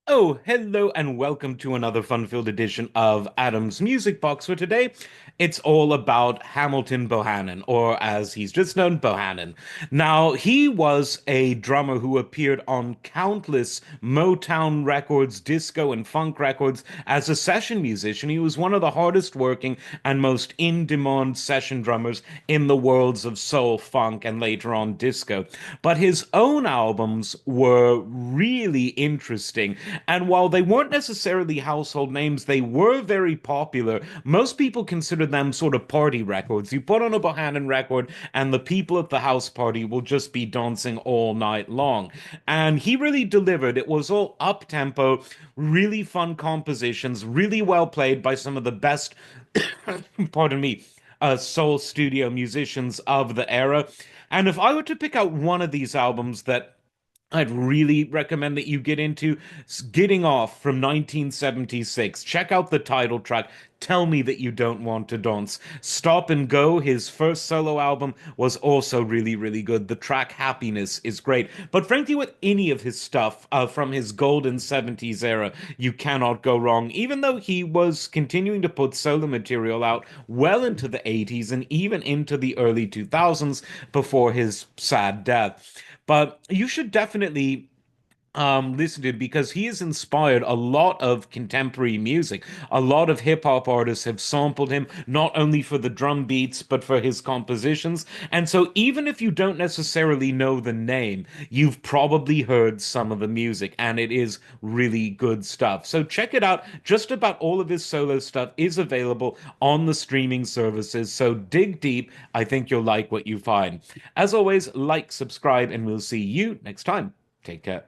Oh, hello and welcome to another fun-filled edition of Adam's Music Box. For today, it's all about Hamilton Bohannon, or as he's just known, Bohannon. Now, he was a drummer who appeared on countless Motown records, disco and funk records as a session musician. He was one of the hardest working and most in-demand session drummers in the worlds of soul, funk, and later on disco. But his own albums were really interesting. And while they weren't necessarily household names, they were very popular. Most people consider them sort of party records. You put on a Bohannon record, and the people at the house party will just be dancing all night long. And he really delivered. It was all up tempo, really fun compositions, really well played by some of the best, pardon me, soul studio musicians of the era. And if I were to pick out one of these albums that I'd really recommend that you get into Getting Off from 1976. Check out the title track. Tell me that you don't want to dance. Stop and Go, his first solo album, was also really, really good. The track Happiness is great. But frankly, with any of his stuff from his golden 70s era, you cannot go wrong. Even though he was continuing to put solo material out well into the 80s and even into the early 2000s before his sad death. But you should definitely listen to it because he has inspired a lot of contemporary music. A lot of hip hop artists have sampled him, not only for the drum beats, but for his compositions. And so even if you don't necessarily know the name, you've probably heard some of the music, and it is really good stuff. So check it out. Just about all of his solo stuff is available on the streaming services. So dig deep. I think you'll like what you find. As always, like, subscribe, and we'll see you next time. Take care.